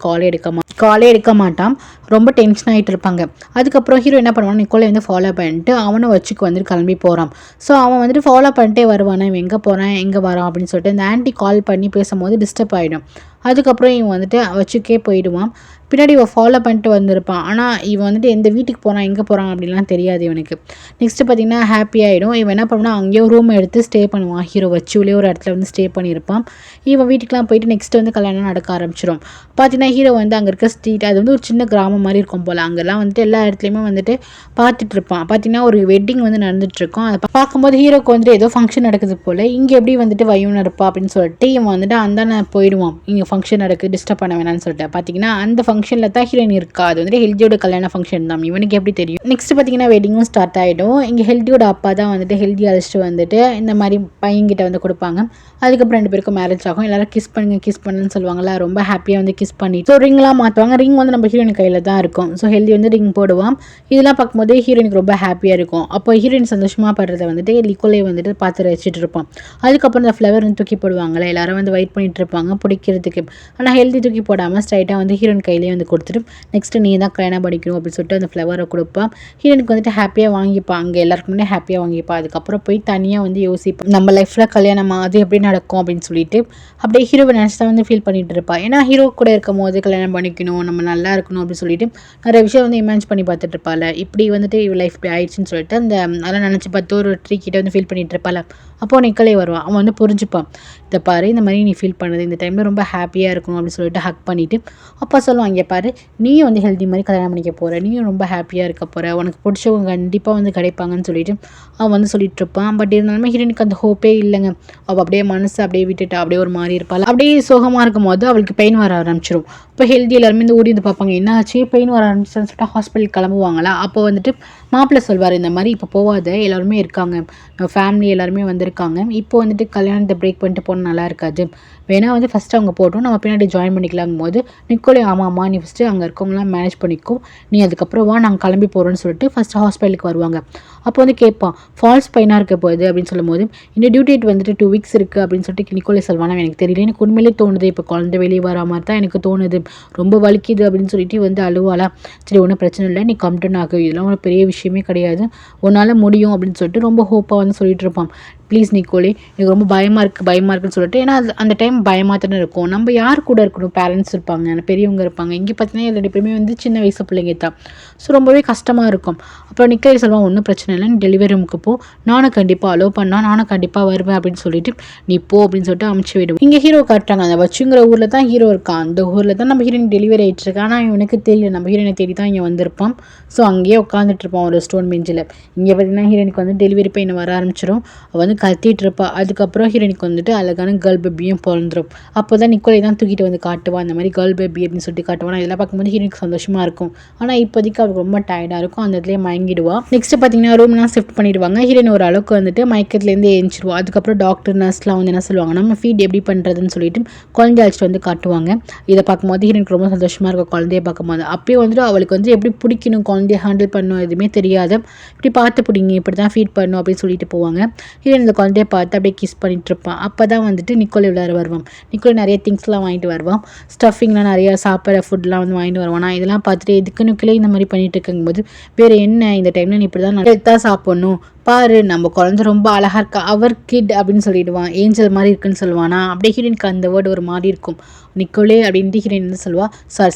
காலே எடுக்க மாட்டான். ரொம்ப டென்ஷன் ஆகிட்டு இருப்பாங்க. அதுக்கப்புறம் ஹீரோ என்ன பண்ணுவான், நிக்கோலை வந்து ஃபாலோ பண்ணிட்டு அவனை வச்சுக்கு வந்துட்டு கிளம்பி போகிறான். ஸோ அவன் வந்துட்டு ஃபாலோ பண்ணிட்டே வருவானா, இவன் எங்கே போகிறான் எங்கே வரான் அப்படின்னு சொல்லிட்டு இந்த ஆன்ட்டி கால் பண்ணி பேசும்போது டிஸ்டர்ப் ஆகிடும். அதுக்கப்புறம் இவன் வந்துட்டு வச்சுக்கே போயிடுவான். பின்னாடி இவன் ஃபாலோ பண்ணிட்டு வந்திருப்பான். ஆனால் இவன் வந்துட்டு எந்த வீட்டுக்கு போகிறான் எங்கே போகிறான் அப்படின்லாம் தெரியாது இவனுக்கு. நெக்ஸ்ட்டு பார்த்தீங்கன்னா ஹாப்பி ஆகிடும். இவன் என்ன பண்ணுவான், அங்கேயோ ரூம் எடுத்து ஸ்டே பண்ணுவான். ஹீரோ வச்சுலேயே ஒரு இடத்துல வந்து ஸ்டே பண்ணியிருப்பான். இவன் வீட்டுக்குலாம் போயிட்டு நெக்ஸ்ட்டு வந்து கல்யாணம் நடக்க ஆரம்பிச்சிடும். பார்த்தீங்கன்னா ஹீரோ வந்து அங்கே இருக்க ஸ்ட்ரீட் அது வந்து ஒரு சின்ன கிராமம் மாதிரி இருக்கும் போல். அங்கெல்லாம் வந்துட்டு எல்லா இடத்துலையுமே வந்துட்டு பார்த்துட்டு இருப்பான். பார்த்தீங்கன்னா ஒரு வெட்டிங் வந்து நடந்துட்டுருக்கோம். அதை பார்க்கும்போது ஹீரோக்கு வந்துட்டு ஏதோ ஃபங்க்ஷன் நடக்குது போல். இங்கே எப்படி வந்துட்டு வையூன் இருப்பா அப்படின்னு சொல்லிட்டு இவன் வந்துட்டு அந்தான போயிடுவான். இங்கே ஃபங்க்ஷன் நடக்குது டிஸ்டர்ப் பண்ண வேணாம்னு சொல்லிட்டு. பார்த்தீங்கன்னா அந்த ஃபங்க்ஷனில் தான் ஹீரோயின் இருக்கா. அது வந்துட்டு ஹெல்தியோட கல்யாண ஃபங்க்ஷன் தான். இவனுக்கு எப்படி தெரியும். நெக்ஸ்ட் பார்த்தீங்கன்னா வெட்டிங்கும் ஸ்டார்ட் ஆகிடும். இங்கே ஹெல்தியோட அப்பா தான் வந்துட்டு ஹெல்தி அழைச்சிட்டு வந்துட்டு இந்த மாதிரி பையன்கிட்ட வந்து கொடுப்பாங்க. அதுக்கப்புறம் 2 பேருக்கும் மேரேஜ் ஆகும். எல்லாரும் கிஸ் பண்ணுன்னு சொல்லுவாங்கல்ல. ரொம்ப ஹாப்பியாக வந்து கிஸ் பண்ணி ஸோ ரிங்லாம் மாற்றுவாங்க. ரிங் வந்து நம்ம ஹீரோயின் கையில் தான் இருக்கும். ஸோ ஹெல்தி வந்து ரிங் போடுவான். இதெல்லாம் பார்க்கும்போது ஹீரோயினுக்கு ரொம்ப ஹாப்பியாக இருக்கும். அப்போ ஹீரோயின் சந்தோஷமாக படுறதை வந்துட்டு நிக்கோலை வந்துட்டு பார்த்து ரசிச்சுட்டு இருப்பான். அதுக்கப்புறம் இந்த ஃப்ளவர் வந்து தூக்கி போடுவாங்களே, எல்லாரும் வந்து வெயிட் பண்ணிட்டு இருப்பாங்க பிடிக்கிறதுக்கு. ஆனால் ஹெல்தி தூக்கி போடாமல் ஸ்ட்ரைட்டாக வந்து ஹீரோயின் கையிலேயே வந்து கொடுத்துட்டு நெக்ஸ்ட்டு நீ தான் கல்யாணம் படிக்கணும் அப்படின்னு சொல்லிட்டு அந்த ஃப்ளவரை கொடுப்பான். ஹீரோனுக்கு வந்துட்டு ஹாப்பியாக வாங்கிப்பான். அங்கே எல்லாருக்கும் முன்னே ஹாப்பியாக வாங்கிப்பான். அதுக்கப்புறம் போய் தனியாக வந்து யோசிப்பான், நம்ம லைஃப்பில் கல்யாணம் அது எப்படி நடக்கும் அப்படின்னு சொல்லிட்டு அப்படியே ஹீரோவை நினச்சி தான் வந்து ஃபீல் பண்ணிட்டு இருப்பாள். ஏன்னா ஹீரோ கூட இருக்கும் போது கல்யாணம் பண்ணிக்கணும், நம்ம நல்லா இருக்கணும் அப்படின்னு சொல்லிட்டு நிறைய விஷயம் வந்து இமேஜ் பண்ணி பார்த்துட்டு இருப்பாள். இப்படி வந்துட்டு இவ லைஃப் இப்படி ஆயிடுச்சுன்னு சொல்லிட்டு அந்த அதெல்லாம் நினச்சி பார்த்து ஒரு ட்ரீ கிட்ட வந்து ஃபீல் பண்ணிட்டு இருப்பாள். அப்போது நிக்கோலை வருவான். அவன் வந்து புரிஞ்சுப்பான், இதை பாரு இந்த மாதிரி நீ ஃபீல் பண்ணுது, இந்த டைமில் ரொம்ப ஹாப்பியாக இருக்கணும் அப்படின்னு சொல்லிட்டு ஹக் பண்ணிவிட்டு அப்போ சொல்லுவான், இங்கே பாரு நீயும் வந்து ஹெல்தி மாதிரி கல்யாணம் பண்ணிக்க போகிற, நீயும் ரொம்ப ஹாப்பியாக இருக்க போகிற, உனக்கு பிடிச்சவங்க கண்டிப்பாக வந்து கிடைப்பாங்கன்னு சொல்லிட்டு அவன் வந்து சொல்லிட்டு இருப்பான். பட் இருந்தாலுமே ஹீரோனுக்கு அந்த ஹோப்பே இல்லைங்க. அவள் அப்படியே மனசு அப்படியே விட்டுட்டு அப்படியே ஒரு மாதிரி இருப்பாள். அப்படியே சோகமாக இருக்கும் போது அவளுக்கு பெயின் வர ஆரம்பிச்சிடும். இப்போ ஹெல்தி எல்லாருமே இந்த ஓடி வந்து பார்ப்பாங்க, என்ன ஆச்சு பெயின் வர ஆரம்பிச்சுன்னு சொல்லிட்டு ஹாஸ்பிட்டல் கிளம்புவாங்களா. அப்போ வந்துட்டு மாப்பிள்ளை சொல்வார், இந்த மாதிரி இப்போ போகாத, எல்லாருமே இருக்காங்க, ஃபேமிலி எல்லாருமே வந்திருக்காங்க, இப்போ வந்துட்டு கல்யாணத்தை பிரேக் பண்ணிட்டு போனால் நல்லா இருக்காது, வேணா வந்து ஃபஸ்ட்டு அவங்க போட்டோம் நம்ம பின்னாடி ஜாயின் பண்ணிக்கலாங்கும் போது நிக்கோலை ஆமாம்மா நீ ஃபஸ்ட்டு அங்கே இருக்கவங்களாம் மேனேஜ் பண்ணிக்கோ, நீ அதுக்கப்புறம் வா நாங்கள் கிளம்பி போகிறோன்னு சொல்லிட்டு ஃபஸ்ட்டு ஹாஸ்பிட்டலுக்கு வருவாங்க. அப்போ வந்து கேட்பான், ஃபால்ஸ் பெயினாக இருக்க போகுது அப்படின்னு சொல்லும் போது இந்த டியூ டேட் வந்துட்டு 2 வீக்ஸ் இருக்குது அப்படின்னு சொல்லிட்டு நிக்கோலை சொல்வானா, எனக்கு தெரியல, எனக்கு உண்மையிலே தோணுது இப்போ குழந்தை வெளியே வர மாதிரி தான் எனக்கு தோணுது, ரொம்ப வலிக்குது அப்படின்னு சொல்லிட்டு வந்து அழுவாளா. சரி ஒன்றும் பிரச்சனை இல்லை, நீ கம்டன் ஆகு, இதெல்லாம் ஒரு பெரிய விஷயமே கிடையாது, உன்னால் முடியும் அப்படின்னு சொல்லிட்டு ரொம்ப ஹோப்பாக வந்து சொல்லிட்டு இருப்பான். ப்ளீஸ் நிக்கோலை எனக்கு ரொம்ப பயமாக இருக்குன்னு சொல்லிட்டு, ஏன்னா அது அந்த டைம் பயமாக தானே இருக்கும், நம்ம யார் கூட இருக்கணும், பேரண்ட்ஸ் இருப்பாங்க பெரியவங்க இருப்பாங்க, இங்கே பார்த்தீங்கன்னா 2 பேருமே வந்து சின்ன வயசு பிள்ளைங்க தான், ஸோ ரொம்பவே கஷ்டமாக இருக்கும். அப்புறம் நிக்கோலை சொல்லுவான், ஒன்றும் பிரச்சனை இல்லை, நீ டெலிவரி ரூமுக்கு போ, நானும் கண்டிப்பாக அலோவ் பண்ணால் நானும் கண்டிப்பாக வருவேன் அப்படின்னு சொல்லிட்டு நீ போ அப்படின்னு சொல்லிட்டு அமுச்சு விடுவோம். இங்கே ஹீரோ காட்டுறாங்க, அந்த வச்சுங்கிற ஊரில் தான் ஹீரோ இருக்கான், அந்த ஊரில் தான் நம்ம ஹீரோயின் டெலிவரி ஆகிட்டு இருக்கா. ஆனால் இவனுக்கு தெரியல நம்ம ஹீரோயினை தேடி தான் இங்கே வந்திருப்பான். ஸோ அங்கேயே உட்காந்துட்டு இருப்பான் ஒரு ஸ்டோன் பெஞ்சில். இங்கே பார்த்தீங்கன்னா ஹீரோயினுக்கு வந்து டெலிவரி பெயின் வர ஆரம்பிச்சிடும். அவள் வந்து கத்திட்டு இருப்பாள். அதுக்கப்புறம் ஹீரோயினுக்கு வந்துட்டு அழகான கேர்ள் பேபியும் பிறந்துடும். அப்போ தான் நிக்கோலை தான் தூக்கிட்டு வந்து காட்டுவான், அந்த மாதிரி கேர்ள் பேபி அப்படின்னு சொல்லிட்டு காட்டுவான். இதெல்லாம் பார்க்கும்போது ஹீரோயினுக்கு சந்தோஷமாக இருக்கும். ஆனால் இப்போதைக்கு அவளுக்கு ரொம்ப டயர்டாக இருக்கும், அந்த இடத்துல மயங்கிடுவா. நெக்ஸ்ட் பார்த்தீங்கன்னா ரூம்லாம் ஷிஃப்ட் பண்ணிடுவாங்க. ஹீரோயின் ஒரு அளவுக்கு வந்துட்டு மயக்கத்துலேருந்து எழுந்திருவா. அதுக்கப்புறம் டாக்டர் நர்ஸ்லாம் வந்து என்ன சொல்லுவாங்க, நம்ம ஃபீட் எப்படி பண்ணுறதுன்னு சொல்லிட்டு குழந்தை அழைச்சிட்டு வந்து காட்டுவாங்க. இதை பார்க்கும்போது ஹீரோயினுக்கு ரொம்ப சந்தோஷமாக இருக்கும் குழந்தைய பார்க்கும்போது. அப்பயே வந்துட்டு அவளுக்கு வந்து எப்படி பிடிக்கணும், குழந்தைய ஹேண்டில் பண்ணணும் எதுவுமே தெரியாது. இப்படி பார்த்து பிடிங்க, இப்படி தான் ஃபீட் பண்ணணும் அப்படின்னு சொல்லிட்டு போவாங்க. ஹீரோயின் இந்த குழந்தைய பார்த்து அப்படியே கிஸ் பண்ணிட்டு இருப்பான். அப்போ தான் வந்துட்டு நிக்கோலை விளையாட வருவான். நிக்கோலை நிறைய திங்ஸ்லாம் வாங்கிட்டு வருவான், ஸ்டஃபிங்லாம் நிறைய சாப்பிட்ற ஃபுட்லாம் வந்து வாங்கிட்டு வருவான். இதெல்லாம் பார்த்துட்டு எதுக்கு நிக்கோலை இந்த மாதிரி பண்ணிட்டு இருக்கும்போது வேறு என்ன, இந்த டைமில் நீ இப்படி தான் ஹெல்த்தாக சாப்பிட்ணும், பாரு நம்ம குழந்தை ரொம்ப அழகாக இருக்கா, அவர் கிட் அப்படின்னு சொல்லிடுவான், ஏஞ்சல் மாதிரி இருக்குன்னு சொல்லுவானா. அப்படியே ஹீரோயினுக்கு அந்த வேர்டு ஒரு மாதிரி இருக்கும். நிக்கோலே அப்படின்ட்டு ஹீரோயின் வந்து சொல்லுவா,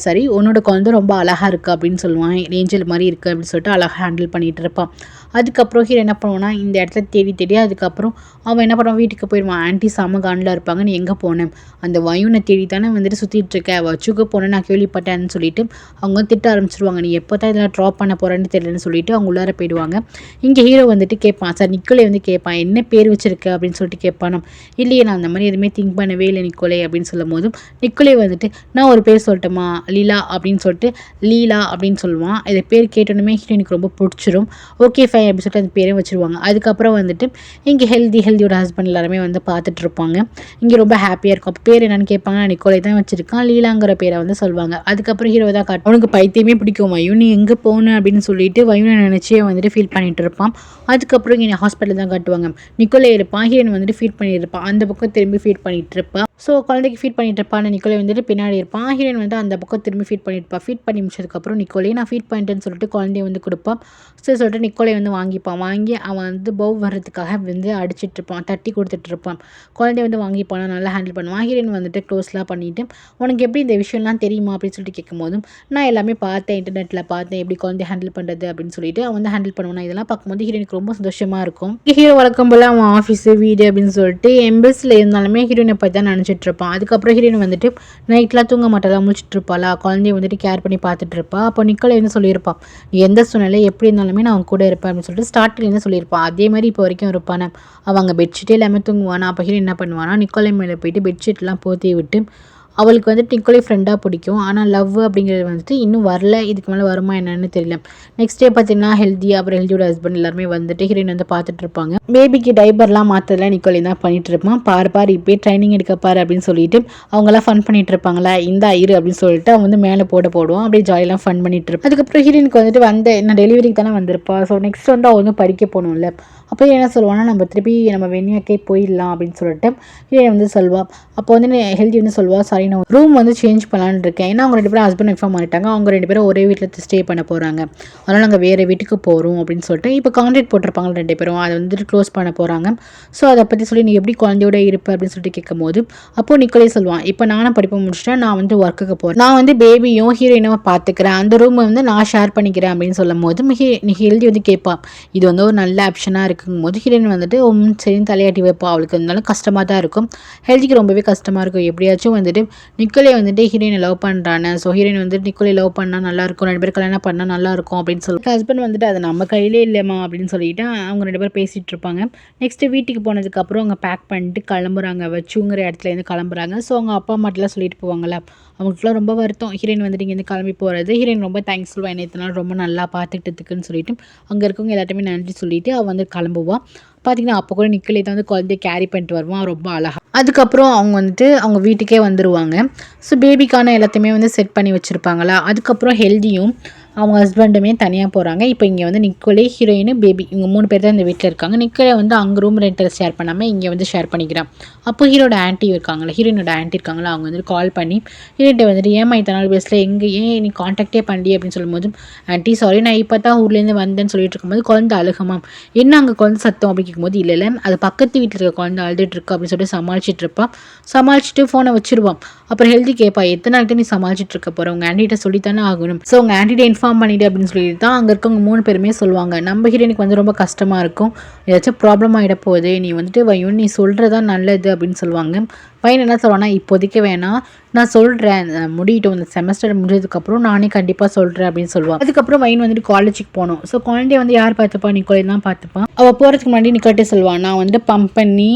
சரி உன்னோட குழந்தை ரொம்ப அழகாக இருக்குது அப்படின்னு சொல்லுவான், ஏஞ்சல் மாதிரி இருக்குது அப்படின்னு சொல்லிட்டு அழகாக ஹேண்டில் பண்ணிகிட்டு இருப்பான். அதுக்கப்புறம் ஹீரோ என்ன பண்ணுவான்னா இந்த இடத்துல தேடி அதுக்கப்புறம் அவன் என்ன பண்ணுவான், வீட்டுக்கு போயிடுவான். ஆன்ட்டி செம காண்டில் இருப்பாங்க, நீ எங்கே போனேன், அந்த வயுனை தேடி தானே வந்துட்டு சுற்றிட்டு இருக்க, வச்சுக்க போனேன் நான் கேள்விப்பட்டேன்னு சொல்லிட்டு அவங்க திட்ட ஆரம்பிச்சிருவாங்க. நீ எப்போ தான் இதெல்லாம் ட்ராப் பண்ண போகிறேன்னு தெரியலன்னு சொல்லிட்டு அவங்க உள்ளார போயிடுவாங்க. இங்கே ஹீரோ வந்துட்டு கேட்பான், சார் நிக்கோலே வந்து கேட்பான், என்ன பேர் வச்சிருக்க அப்படின்னு சொல்லிட்டு கேட்பான். இல்லையே நான் அந்த மாதிரி எதுவுமே திங்க் பண்ணவே இல்லை நிக்கோலே அப்படின்னு சொல்லும் போதும் நிக்கோலே வந்துட்டு நான் ஒரு பேர் சொல்லட்டுமா லீலா அப்படின்னு சொல்லிட்டு லீலா அப்படின்னு சொல்லுவான். இதை பேர் கேட்டோன்னே ஹீரோயினுக்கு ரொம்ப பிடிச்சிரும். ஓகே ஃபைன் அப்படின்னு சொல்லிட்டு அந்த பேரும் வச்சுருவாங்க. அதுக்கப்புறம் வந்துட்டு இங்கே ஹெல்தியோட ஹஸ்பண்ட் எல்லாருமே வந்து பார்த்துட்டு இருப்பாங்க. இங்கே ரொம்ப ஹாப்பியாக இருக்கும். அப்போ பேர் என்னன்னு கேட்பாங்க, நான் நிக்கோலே தான் வச்சிருக்கான், லீலாங்கிற பேரை வந்து சொல்லுவாங்க. அதுக்கப்புறம் ஹீரோ தான் காட்டும், அவனுக்கு பைத்தியமே பிடிக்கும், வயுனி எங்கே போகணும் அப்படின்னு சொல்லிட்டு வயுனை நினச்சே வந்துட்டு ஃபீல் பண்ணிட்டு இருப்பான். அதுக்கப்புறம் இங்கே ஹாஸ்பிட்டல் தான் காட்டுவாங்க. நிக்கோலே இருப்பான், ஹீரோயின் வந்துட்டு ஃபீட் பண்ணியிருப்பான், அந்த பக்கம் திரும்பி ஃபீட் பண்ணிட்டு இருப்பான். ஸோ குழந்தைக்கு ஃபீட் பண்ணிட்டு இருப்பான், நிக்கோலே வந்துட்டு பின்னாடி இருப்பான். ஹீரோயின் வந்து அந்த பக்கம் திரும்பி ஃபீட் பண்ணியிருப்பான். ஃபீட் பண்ணி முடிச்சதுக்கப்புறம் நிக்கோலே நான் ஃபீட் பண்ணிட்டேன்னு சொல்லிட்டு குழந்தைய வந்து கொடுப்பான். ஸோ சொல்லிட்டு நிக்கோலே வந்து வாங்கி அவன் வந்து பவ் வர்றதுக்காக வந்து அடிச்சிட்டு இருப்பான், தட்டி கொடுத்துட்டு இருப்பான். குழந்தைய வந்து வாங்கிப்பான், நல்லா ஹேண்டில் பண்ணுவான். ஹீரோயின் வந்துட்டு க்ளோஸ்லாம் பண்ணிவிட்டு உனக்கு எப்படி இந்த விஷயம்லாம் தெரியுமா அப்படின்னு சொல்லிட்டு கேட்கும்போதும் நான் எல்லாமே பார்த்தேன், இன்டர்நெட்டில் பார்த்தேன் எப்படி குழந்தைய ஹேண்டில் பண்ணுறது அப்படின்னு சொல்லிட்டு அவன் வந்து ஹேண்டில் பண்ணுவான். இதெல்லாம் பார்க்கும்போது ஹீரோயினுக்கு ரொம்ப சந்தோஷமாக இருக்கும். ஹீரோ வழக்கம் போல் அவன் ஆஃபீஸு வீடு அப்படின்னு சொல்லிட்டு எம்பஸில் இருந்தாலுமே ஹீரோயினை பற்றி தான் நினச்சிட்டு இருப்பான். அதுக்கப்புறம் ஹீரோயின் வந்துட்டு நைட்லாம் தூங்க மாட்டாளா, முடிச்சுட்டு இருப்பாளா, குழந்தைய வந்துட்டு கேர் பண்ணி பார்த்துட்டு இருப்பா. அப்போ நிக்கோலே வந்து சொல்லியிருப்பான், நீ எந்த சூழ்நிலை எப்படி இருந்தாலுமே நான் அவன் கூட இருப்பேன் அப்படின்னு சொல்லிட்டு ஸ்டார்டிங்லேருந்து சொல்லியிருப்பான். அதே மாதிரி இப்போ வரைக்கும் இருப்பானே. அவங்க பெட்ஷீட்டே எல்லாமே தூங்குவானா. அப்போ ஹீரோயின் என்ன பண்ணுவானா, நிக்கோலே மேலே போயிட்டு பெட்ஷீட்லாம் போற்றி விட்டு அவளுக்கு வந்துட்டு நிக்கோலே ஃப்ரெண்டாக பிடிக்கும். ஆனால் லவ் அப்படிங்கிறது வந்துட்டு இன்னும் வரல, இதுக்கு மேலே வருமா என்னன்னு தெரியல. நெக்ஸ்ட் டே பார்த்தீங்கன்னா அப்புறம் ஹெல்தியோட ஹஸ்பண்ட் எல்லாருமே வந்துட்டு ஹீரோயின் வந்து பார்த்துட்டு இருப்பாங்க. பேபிக்கு டைப்பர்லாம் மாற்றலாம் நிக்கோலே தான் பண்ணிட்டு இருப்பான். பாரு இப்போ ட்ரைனிங் எடுக்கப்பாரு அப்படின்னு சொல்லிட்டு அவங்களாம் ஃபன் பண்ணிட்டு இருப்பாங்களா, இந்த இரு அப்படின்னு சொல்லிட்டு அவன் வந்து மேலே போடுவான். அப்படியே ஜாலியெல்லாம் ஃபன் பண்ணிட்டு இருப்பான். அதுக்கப்புறம் ஹீரோயினுக்கு வந்துட்டு என்ன டெலிவரிக்கு தானே வந்திருப்பா. ஸோ நெக்ஸ்ட் வந்து அவள் வந்து படிக்க போகணும்ல. அப்போ என்ன சொல்லுவான்னா, நம்ம திருப்பி நம்ம வெண்ணியாக்கே போயிடலாம் அப்படின்னு சொல்லிட்டு ஹீரோயின் வந்து சொல்வாள். அப்போ வந்து ஹெல்தி வந்து சொல்வா, சாரி நான் ரூம் வந்து சேஞ்ச் பண்ணலான்னு இருக்கேன், ஏன்னா அவங்க 2 பேரும் ஹஸ்பண்ட் இன்ஃபார்ம் பண்ணிட்டாங்க, அவங்க 2 பேரும் ஒரே வீட்டில் ஸ்டே பண்ண போகிறாங்க, அதனால் நாங்கள் வேறு வீட்டுக்கு போகிறோம் அப்படின்னு சொல்லிட்டு இப்போ கான்ட்ராக்ட் போட்டிருப்பாங்க 2 பேரும், அதை வந்துட்டு க்ளோஸ் பண்ண போகிறாங்க. ஸோ அதை பற்றி சொல்லி நீ எப்படி குழந்தையோட இருப்ப அப்படின்னு சொல்லிட்டு கேட்கும்போது அப்போது நிக்கோலே சொல்லுவான், இப்போ நானும் படிப்பை முடிச்சுட்டேன், நான் வந்து ஒர்க்குக்கு போகிறேன், நான் வந்து பேபியும் ஹீரோயினும் பார்த்துக்கிறேன், அந்த ரூமை வந்து நான் ஷேர் பண்ணிக்கிறேன் அப்படின்னு சொல்லும் போது ஹெல்தி வந்து கேட்பான், இது வந்து ஒரு நல்ல ஆப்ஷனாக இருக்குங்கும் போது ஹீரோயின் வந்துட்டு சரின்னு தலையாட்டி வைப்பா. அவளுக்கு இருந்தாலும் கஷ்டமாக தான் இருக்கும், ஹெல்திக்கு ரொம்பவே கஷ்டமாக இருக்கும். எப்படியாச்சும் வந்துட்டு நிக்கோலே வந்துட்டு ஹீரோயினை லவ் பண்ணுறானே, ஸோ ஹீரோயின் வந்துட்டு நிக்கோலே லவ் பண்ணால் நல்லாயிருக்கும், 2 பேர் கல்யாணம் பண்ணால் நல்லாயிருக்கும் அப்படின்னு சொல்லிட்டு ஹஸ்பண்ட் வந்துட்டு அது நம்ம கையிலே இல்லைம்மா அப்படின்னு சொல்லிட்டு அவங்க 2 பேரும் பேசிகிட்டு இருப்பாங்க. நெக்ஸ்ட்டு வீட்டுக்கு போனதுக்கப்புறம் அவங்க பேக் பண்ணிட்டு கிளம்புறாங்க, வச்சுங்கிற இடத்துலேருந்து கிளம்புறாங்க. ஸோ அவங்க அப்பா அம்மாட்டெலாம் சொல்லிட்டு போவாங்களே, அவங்களுக்குலாம் ரொம்ப வருத்தம் ஹீரோயின் வந்துட்டு இங்கேருந்து கிளம்பி போகிறது. ஹீரோயின் ரொம்ப தேங்க்ஸ் சொல்லுவா, என்ன இத்தனை நாள் ரொம்ப நல்லா பார்த்துக்கிட்டதுக்குன்னு சொல்லிட்டு அங்கே இருக்கவங்க எல்லாத்தையுமே நன்றி சொல்லிட்டு அவள் வந்து கிளம்புவாள். பார்த்தீங்கன்னா அப்போ கூட நிக்கோலே தான் வந்து குழந்தைய கேரி பண்ணிட்டு வருவான், ரொம்ப அழகாக. அதுக்கப்புறம் அவங்க வந்துட்டு அவங்க வீட்டுக்கே வந்துடுவாங்க. ஸோ பேபிக்கான எல்லாத்தையுமே வந்து செட் பண்ணி வச்சுருப்பாங்களா. அதுக்கப்புறம் ஹெல்தியும் அவங்க ஹஸ்பண்டுமே தனியாக போகிறாங்க. இப்போ இங்கே வந்து நிக்கோலே, ஹீரோயின், பேபி இவங்க 3 பேர் தான் இந்த வீட்டில் இருக்காங்க. நிக்கோலே வந்து அங்கே ரூம் ரெண்டல் ஷேர் பண்ணாமல் இங்கே வந்து ஷேர் பண்ணிக்கிறான். அப்போ ஹீரோட ஆன்ட்டி இருக்காங்களா, ஹீரோயினோட ஆன்ட்டி இருக்காங்களா, அவங்க வந்துட்டு கால் பண்ணி ஹீரோட்ட வந்துட்டு ஏமா இத்தனை நாள் பேசல, ஏன் நீ காண்டாக்டே பண்ணி அப்படின்னு சொல்லும்போது ஆன்ட்டி சாரி நான் இப்போ தான் ஊர்லேருந்து வந்தேன்னு சொல்லிட்டு இருக்கும்போது குழந்தை அழுகமாம், என்ன அங்கே குழந்தை சத்தம் அப்படின்னு கேட்கும்போது இல்லை அது பக்கத்து வீட்டில் இருக்க குழந்தை அழுதுட்டு இருக்கு அப்படின்னு சொல்லிட்டு சமாளிச்சுட்டு இருப்பான். சமாளிச்சுட்டு ஃபோனை வச்சிருவான். அப்புறம் ஹெல்தி கேட்பா, எத்தனை நாளைக்கு நீ சமாளிச்சுட்டு இருக்க போகிற, உங்கள் ஆன்ட்டிகிட்ட சொல்லித்தானே ஆகணும், ஸோ உங்கள் ஆன்ட்டிகிட்ட இன்ஃபார்ம் பண்ணிவிடு அப்படின்னு சொல்லிட்டு தான் அங்கே இருக்கவங்க 3 பேருமே சொல்லுவாங்க. நம்ம ஹீரோயினுக்கு வந்து ரொம்ப கஷ்டமாக இருக்கும், ஏதாச்சும் ப்ராப்ளம் ஆகிட போகுது, நீ வந்துட்டு வயும் நீ சொல்கிறதா நல்லது அப்படின்னு சொல்லுவாங்க. பையன் என்ன சொல்லுவான்னா, இப்போதைக்கு வேணாம், நான் சொல்கிறேன், முடியட்டும், இந்த செமஸ்டர் முடிஞ்சதுக்கப்புறம் நானே கண்டிப்பாக சொல்கிறேன் அப்படின்னு சொல்லுவாள். அதுக்கப்புறம் வயின் வந்துட்டு காலேஜுக்கு போகணும். ஸோ குழந்தைய வந்து யார் பார்த்துப்பா, நிக்கோலே தான் பார்த்துப்பான். அவள் போகிறதுக்கு முன்னாடி நிக்கோட்டே சொல்லுவான், நான் வந்துட்டு பம்ப் பண்ணி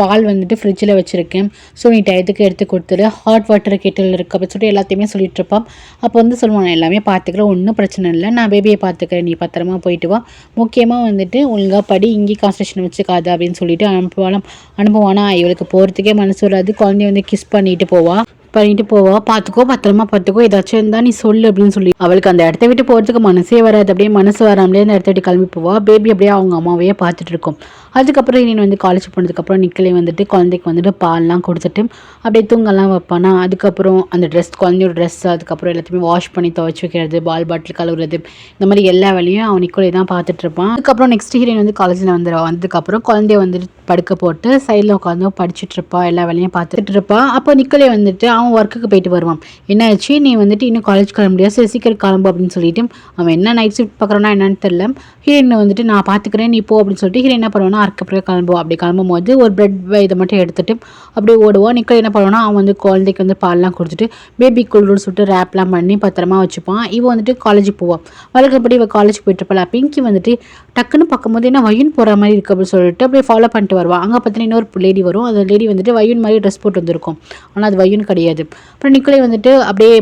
பால் வந்துட்டு ஃப்ரிட்ஜில் வச்சுருக்கேன், ஸோ நீ டயத்துக்கு எடுத்து கொடுத்துரு, ஹாட் வாட்டர் கெட்டில் இருக்குது அப்படின்னு சொல்லிட்டு எல்லாத்தையுமே சொல்லிட்டு இருப்பான். அப்போ வந்து சொல்லுவான், நான் எல்லாமே பார்த்துக்கிறேன், ஒன்றும் பிரச்சனை இல்லை, நான் பேபியை பார்த்துக்கிறேன், நீ பத்திரமா போயிட்டு வா, முக்கியமாக வந்துட்டு ஒழுங்காக படி, இங்கே கான்சன்ட்ரேஷன் வச்சுக்காது அப்படின்னு சொல்லிட்டு அனுப்புவானா. இவளுக்கு போகிறதுக்கே மனசு வராது, குழந்தைய வந்து கிஸ் பண்ணிட்டு போவா. பண்ணிட்டு போவா, பார்த்துக்கோ பத்திரமா பார்த்துக்கோ, ஏதாச்சும் இருந்தால் நீ சொல்லு அப்படின்னு சொல்லி அவளுக்கு அந்த இடத்த விட்டு போகிறதுக்கு மனசே வராது. அப்படியே மனசு வராமலே அந்த இடத்த விட்டு கிளம்பி போவா. பேபி அப்படியே அவங்க அம்மாவையே பார்த்துட்டு இருக்கும். அதுக்கப்புறம் ஹீரோயின் வந்து காலேஜ் போனதுக்கப்புறம் நிக்கலே வந்துட்டு குழந்தைக்கு வந்துட்டு பால்லாம் கொடுத்துட்டு அப்படியே தூங்கலாம் வைப்பானா. அதுக்கப்புறம் அந்த ட்ரெஸ், குழந்தையோட ட்ரெஸ், அதுக்கப்புறம் எல்லாத்தையுமே வாஷ் பண்ணி துவைச்சி வைக்கிறது, பால் பாட்டில் கழுவுறது, இந்த மாதிரி எல்லா வேலையும் அவன் நிக்கோலே தான் பார்த்துட்டு இருப்பான். அதுக்கப்புறம் நெக்ஸ்ட் ஹீரோயின் வந்து காலேஜில் வந்துடுவா. வந்ததுக்கப்புறம் குழந்தைய வந்துட்டு படுக்க போட்டு சைடில் உட்காந்து படிச்சுட்டு இருப்பா, எல்லா வேலையும் பார்த்துட்டு இருப்பா. அப்போ நிக்கலே வந்துட்டு அவன் ஒர்க்குக்கு போயிட்டு வருவான். என்ன ஆச்சு, நீ வந்துட்டு இன்னும் காலேஜ் கிளம்ப முடியாது, சரி சீக்கிரம் கிளம்பு அப்படின்னு சொல்லிட்டு அவன் என்ன நைட் ஷிஃப்ட் பார்க்குறான்னா என்னன்னு தெரியல. ஹீரோயின் வந்துட்டு நான் பார்த்துக்கிறேன் நீ போ அப்படின்னு சொல்லிட்டு ஹீரோயின் என்ன பண்ணுவானா அதுக்கப்புறம் கிளம்புவோம். அப்படி கிளம்பும் போது ஒரு பிரெட் இதை மட்டும் எடுத்துட்டு அப்படியே ஓடுவோம். நிக்கல் என்ன பண்ணுவானா அவன் வந்து குழந்தைக்கு வந்து பால்லாம் கொடுத்துட்டு பேபி கூல்னு சொல்லிட்டு ரேப்லாம் பண்ணி பத்திரமா வச்சுப்பான். இவன் வந்துட்டு காலேஜுக்கு போவான். வழக்கப்படி இவன் காலேஜ் போயிட்டு இருப்பா. பிங்கி வந்துட்டு டக்குன்னு பார்க்கும்போது என்ன வயூன் போகிற மாதிரி இருக்குது அப்படின்னு சொல்லிட்டு அப்படியே ஃபாலோ பண்ணிட்டு வருவான். அங்கே பார்த்தீங்கன்னா இன்னொரு லேடி வரும். அந்த லேடி வந்துட்டு வயூன் மாதிரி ட்ரெஸ் போட்டு வந்திருக்கும். ஆனால் அது வயூன் கிடையாது. அப்புறம் நிக்கலே வந்துட்டு அப்படியே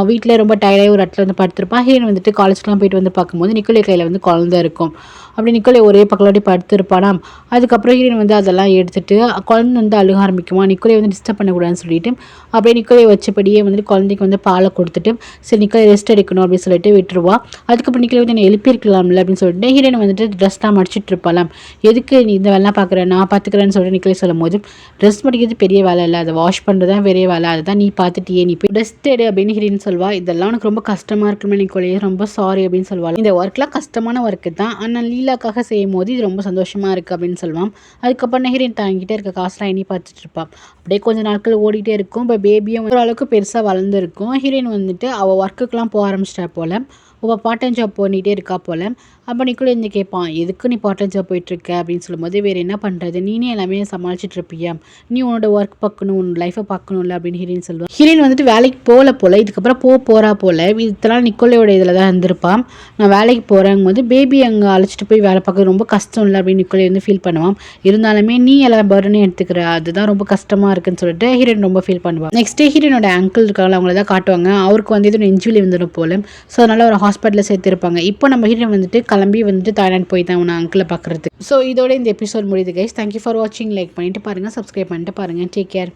வீட்டில் ரொம்ப டயர்டாகி ஒரு இடத்துல வந்து படுத்திருப்பான். ஹீரோயின் வந்துட்டு காலேஜ்லாம் போயிட்டு வந்து பார்க்கும்போது நிக்கலே கையில் வந்து குழந்தை இருக்கும். அப்படி நிக்கலே ஒரே பக்கலாட்டி படுத்திருப்பானா. அதுக்கப்புறம் ஹீரோயின் வந்து அதெல்லாம் எடுத்துட்டு குழந்தை வந்து அழுக ஆரம்பிக்குமா. நிக்கலே வந்து டிஸ்டர்ப் பண்ணக்கூடாதுன்னு சொல்லிட்டு அப்படியே நிக்கலே வச்சபடியே வந்துட்டு குழந்தைக்கு வந்து பாலை கொடுத்துட்டு சரி நிக்கலே ரெஸ்ட் எடுக்கணும் அப்படின்னு சொல்லிட்டு விட்டுருவா. அதுக்கப்புறம் நிக்கலே வந்து என்னை எழுப்பியிருக்கலாம்ல அப்படின்னு சொல்லிட்டு ஹீரோயின் வந்துட்டு ட்ரெஸ்லாம் மடிச்சிட்டு இருப்பாளாம். எதுக்கு நீ இந்த வேலைலாம் பார்க்குற, நான் பார்த்துக்கிறேன்னு சொல்லிட்டு நிக்கலே சொல்லும் போது ட்ரெஸ் மடிக்கிறது பெரிய வேலை இல்லை, அதை வாஷ் பண்ணுறது தான் பெரிய வேலை, அதுதான் நீ பார்த்துட்டியே, நீ போய் ரெஸ்ட் எடு அப்படின்னு ஹீரோயின் சொல்வா. இதெல்லாம் உனக்கு ரொம்ப கஷ்டமாக இருக்குமே நிக்கோலே, ரொம்ப சாரி அப்படின்னு சொல்லுவாள். இந்த ஒர்க்லாம் கஷ்டமான ஒர்க்கு தான், ஆனால் லீலாக்காக செய்யும் போது இது ரொம்ப சந்தோஷமாக இருக்குது அப்படின்னு சொல்லுவான். அதுக்கப்புறம் ஹீரோயின் தாங்கிட்டே இருக்க காசுலாம் எண்ணி பார்த்துட்டு இருப்பான். அப்படியே கொஞ்சம் நாட்கள் ஓடிட்டே இருக்கும். இப்போ பேபியும் ஓரளவுக்கு பெருசாக வளர்ந்துருக்கும். ஹீரோயின் வந்துட்டு அவள் ஒர்க்குக்கெலாம் போக ஆரம்பிச்சிட்டா போல். அவள் பார்ட் டைம் ஜாப் பண்ணிகிட்டே இருக்கா போல். அப்போ நிக்கலே இருந்து கேட்பான், எதுக்கு நீ பார்ட் டைம் ஜாப் போயிட்டுருக்க அப்படின்னு சொல்லும்போது வேறு என்ன பண்ணுறது, நீனே எல்லாமே சமாளிச்சுட்டு இருப்பியா, நீ உன்னோட ஒர்க் பார்க்கணும், உன் லைஃப்பை பார்க்கணும்ல அப்படின்னு ஹீரோயின் சொல்லுவாள். ஹீரோயின் வந்துட்டு வேலைக்கு போகல போல், இதுக்கப்புறம் போகிறா போல். இதெல்லாம் நிக்கோலையோட இதில் தான் இருந்திருப்பான். நான் வேலைக்கு போகிறேங்கும் போது பேபி அங்கே அழைச்சிட்டு போய் வேலை பார்க்க ரொம்ப கஷ்டம் இல்லை அப்படின்னு நிக்கோலே வந்து ஃபீல் பண்ணுவான். இருந்தாலுமே நீ எல்லா பர்டனையும் எடுத்துக்கிற, அதுதான் ரொம்ப கஷ்டமாக இருக்குன்னு சொல்லிட்டு ஹீரோயின் ரொம்ப ஃபீல் பண்ணுவான். நெக்ஸ்ட் டே ஹீரோனோட அங்கிள் இருக்காங்க, அவங்கள தான் காட்டுவாங்க. அவருக்கு வந்து இது நெஞ்சுவலி வந்துடும் போல். ஸோ அதனால் ஒரு ஹாஸ்பிட்டலில் சேர்த்துருப்பாங்க. இப்போ நம்ம ஹீரோயின் வந்துட்டு கிளம்பி வந்துட்டு தாய்லாந்து போய் தான் உன் அங்கிளை பார்க்குறதுக்கு. ஸோ இதோட இந்த எபிசோட் முடியுது கைஸ். தேங்க்யூ ஃபார் வாட்சிங். லைக் பண்ணிட்டு பாருங்கள், சப்ஸ்கிரைப் பண்ணிட்டு பாருங்கள். Take care.